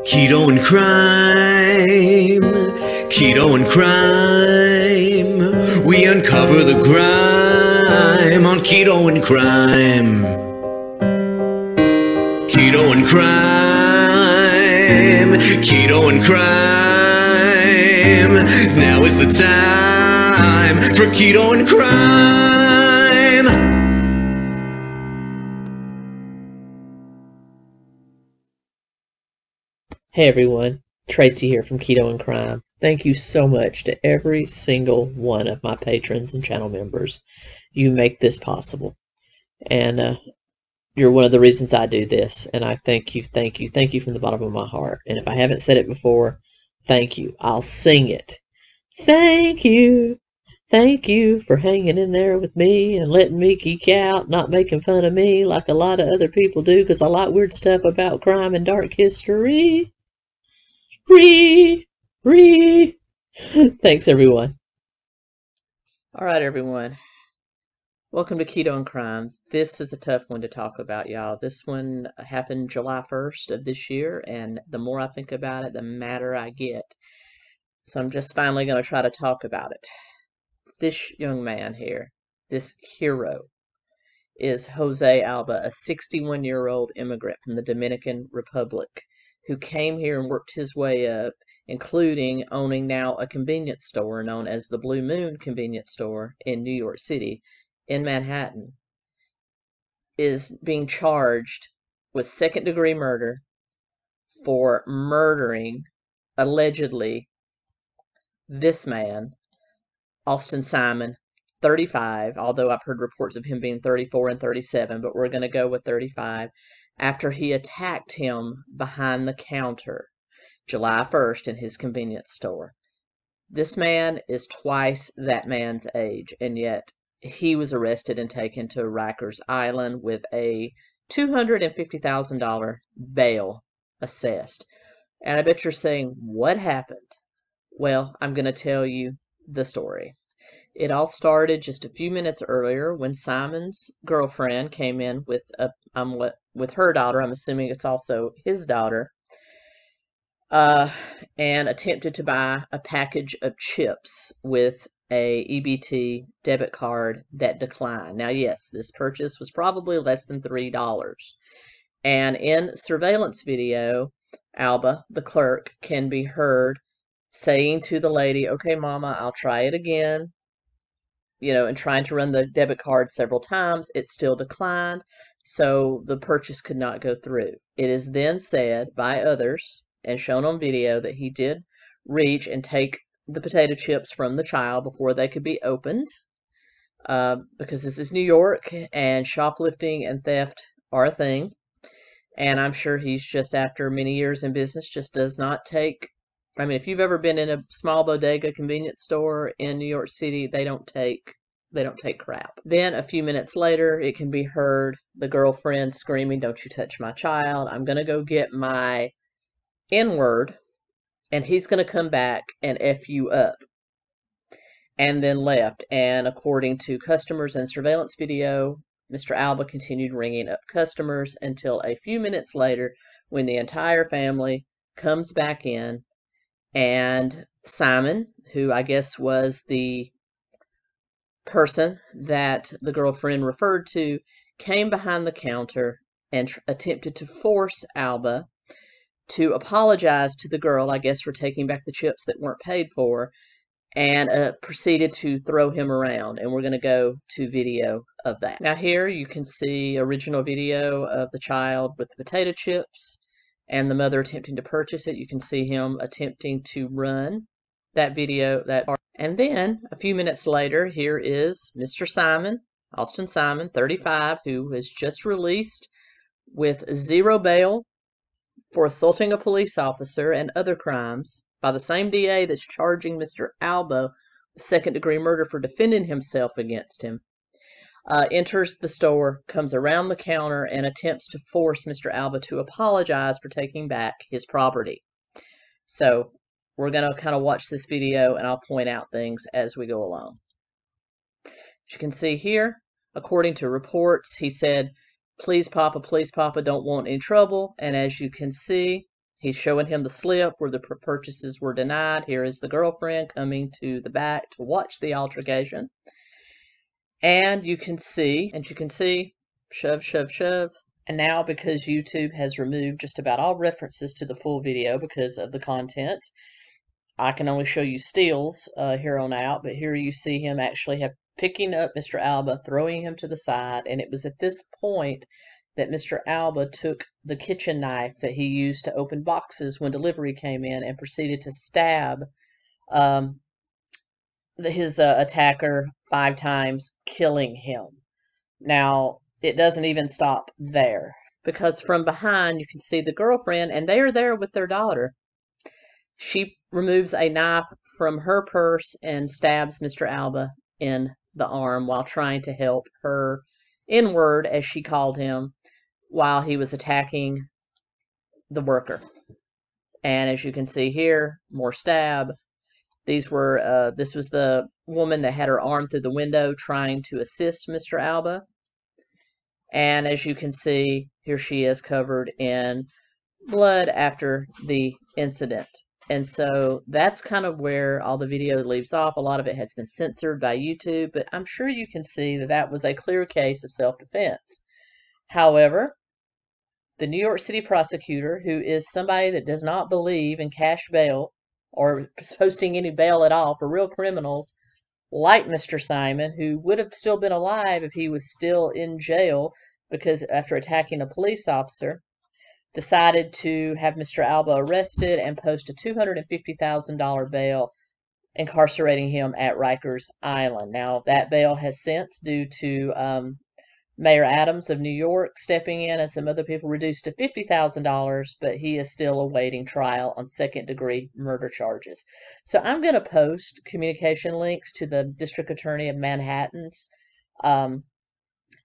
Keto and crime, keto and crime. We uncover the grime on keto and crime. Keto and crime, keto and crime. Now is the time for keto and crime. Hey everyone, Tracy here from Keto and Crime. Thank you so much to every single one of my patrons and channel members. You make this possible. And you're one of the reasons I do this. And I thank you from the bottom of my heart. And if I haven't said it before, thank you. I'll sing it. Thank you. Thank you for hanging in there with me and letting me geek out, not making fun of me like a lot of other people do, because I like weird stuff about crime and dark history. Thanks, everyone. All right, everyone. Welcome to Keto and Crime. This is a tough one to talk about, y'all. This one happened July 1st of this year, and the more I think about it, the madder I get. So I'm just finally going to try to talk about it. This young man here, this hero, is Jose Alba, a 61-year-old immigrant from the Dominican Republic, who came here and worked his way up, including owning now a convenience store known as the Blue Moon Convenience Store in New York City, in Manhattan, is being charged with second-degree murder for murdering, allegedly, this man, Austin Simon, 35, although I've heard reports of him being 34 and 37, but we're going to go with 35, after he attacked him behind the counter July 1st in his convenience store. This man is twice that man's age, and yet he was arrested and taken to Rikers Island with a $250,000 bail assessed. And I bet you're saying, what happened? Well, I'm going to tell you the story. It all started just a few minutes earlier when Simon's girlfriend came in with her daughter. I'm assuming it's also his daughter, and attempted to buy a package of chips with a EBT debit card that declined. Now, yes, this purchase was probably less than $3. And in surveillance video, Alba, the clerk, can be heard saying to the lady, "Okay, Mama, I'll try it again." And trying to run the debit card several times, it still declined, so the purchase could not go through. It is then said by others and shown on video that he did reach and take the potato chips from the child before they could be opened, because this is New York and shoplifting and theft are a thing. And I'm sure he's just, after many years in business, just does not take. I mean, if you've ever been in a small bodega convenience store in New York City, they don't take crap. Then a few minutes later, it can be heard the girlfriend screaming, "Don't you touch my child. I'm going to go get my N-word, and he's going to come back and F you up." And then left. And according to customers and surveillance video, Mr. Alba continued ringing up customers until a few minutes later, when the entire family comes back in. And Simon, who I guess was the person that the girlfriend referred to, came behind the counter and attempted to force Alba to apologize to the girl, I guess, for taking back the chips that weren't paid for, and proceeded to throw him around. And we're going to go to video of that. Now here you can see original video of the child with the potato chips and the mother attempting to purchase it. You can see him attempting to run that video, and then a few minutes later, here is Mr. Simon, Austin Simon, 35, who was just released with zero bail for assaulting a police officer and other crimes by the same DA that's charging Mr. Alba with second-degree murder for defending himself against him. Enters the store, comes around the counter, and attempts to force Mr. Alba to apologize for taking back his property. So we're going to kind of watch this video, and I'll point out things as we go along. As you can see here, according to reports, he said, please Papa, don't want any trouble." And as you can see, He's showing him the slip where the purchases were denied. Here is the girlfriend coming to the back to watch the altercation. And you can see, shove, shove, shove. And now, because YouTube has removed just about all references to the full video because of the content, I can only show you stills here on out. But here you see him actually picking up Mr. Alba, throwing him to the side. And it was at this point that Mr. Alba took the kitchen knife that he used to open boxes when delivery came in and proceeded to stab his attacker 5 times, killing him. Now, it doesn't even stop there, because from behind you can see the girlfriend, and they are there with their daughter. She removes a knife from her purse and stabs Mr. Alba in the arm while trying to help her N-word, as she called him, while he was attacking the worker. And as you can see here, more stab. This was the woman that had her arm through the window trying to assist Mr. Alba. And as you can see, here she is covered in blood after the incident. And so that's kind of where all the video leaves off. A lot of it has been censored by YouTube, but I'm sure you can see that that was a clear case of self-defense. However, the New York City prosecutor, who is somebody that does not believe in cash bail or posting any bail at all for real criminals, like Mr. Simon, who would have still been alive if he was still in jail because after attacking a police officer, decided to have Mr. Alba arrested and post a $250,000 bail, incarcerating him at Rikers Island. Now, that bail has since, due to Mayor Adams of New York stepping in and some other people, reduced to $50,000, but he is still awaiting trial on second-degree murder charges. So I'm going to post communication links to the District Attorney of Manhattan's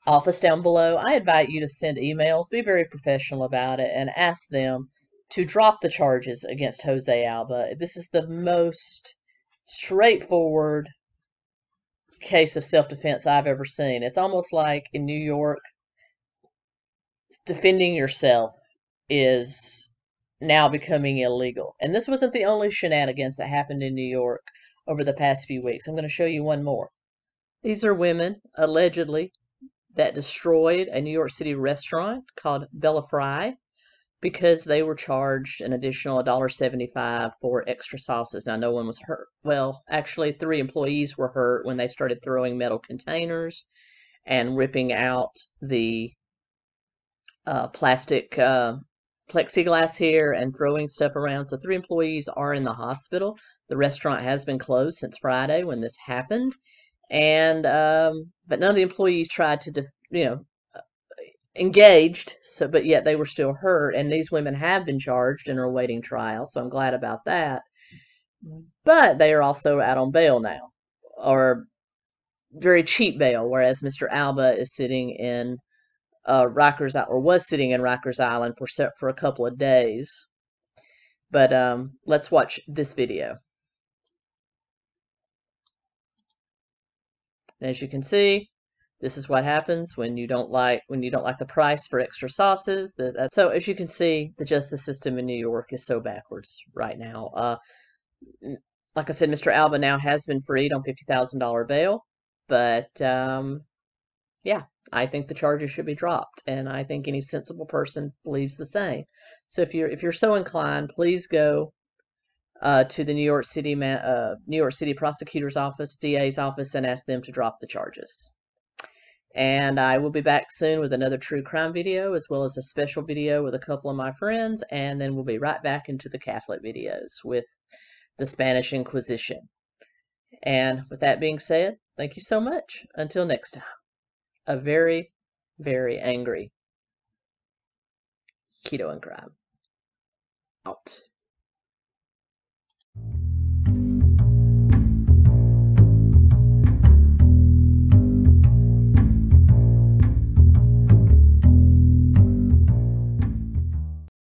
office down below. I invite you to send emails, be very professional about it, and ask them to drop the charges against Jose Alba. This is the most straightforward case of self-defense I've ever seen. It's almost like in New York, defending yourself is now becoming illegal. And this wasn't the only shenanigans that happened in New York over the past few weeks. I'm going to show you one more. These are women, allegedly, that destroyed a New York City restaurant called Bella Fry because they were charged an additional $1.75 for extra sauces. Now, no one was hurt. Well, actually, 3 employees were hurt when they started throwing metal containers and ripping out the plastic plexiglass here and throwing stuff around. So 3 employees are in the hospital. The restaurant has been closed since Friday when this happened. And but none of the employees tried to, engaged, but yet they were still hurt. And these women have been charged and are awaiting trial, so I'm glad about that. But they are also out on bail now, or very cheap bail, whereas Mr. Alba is sitting in Rikers, or was sitting in Rikers Island for a couple of days. But let's watch this video. As you can see, this is what happens when you don't like the price for extra sauces. So as you can see, the justice system in New York is so backwards right now. Like I said, Mr. Alba now has been freed on $50,000 bail, but yeah, I think the charges should be dropped, and I think any sensible person believes the same. So if you're so inclined, please go to the New York City prosecutor's office, DA's office, and ask them to drop the charges. And I will be back soon with another true crime video, as well as a special video with a couple of my friends, and then we'll be right back into the Catholic videos with the Spanish Inquisition. And with that being said, thank you so much. Until next time, a very, very angry Keto and Crime out.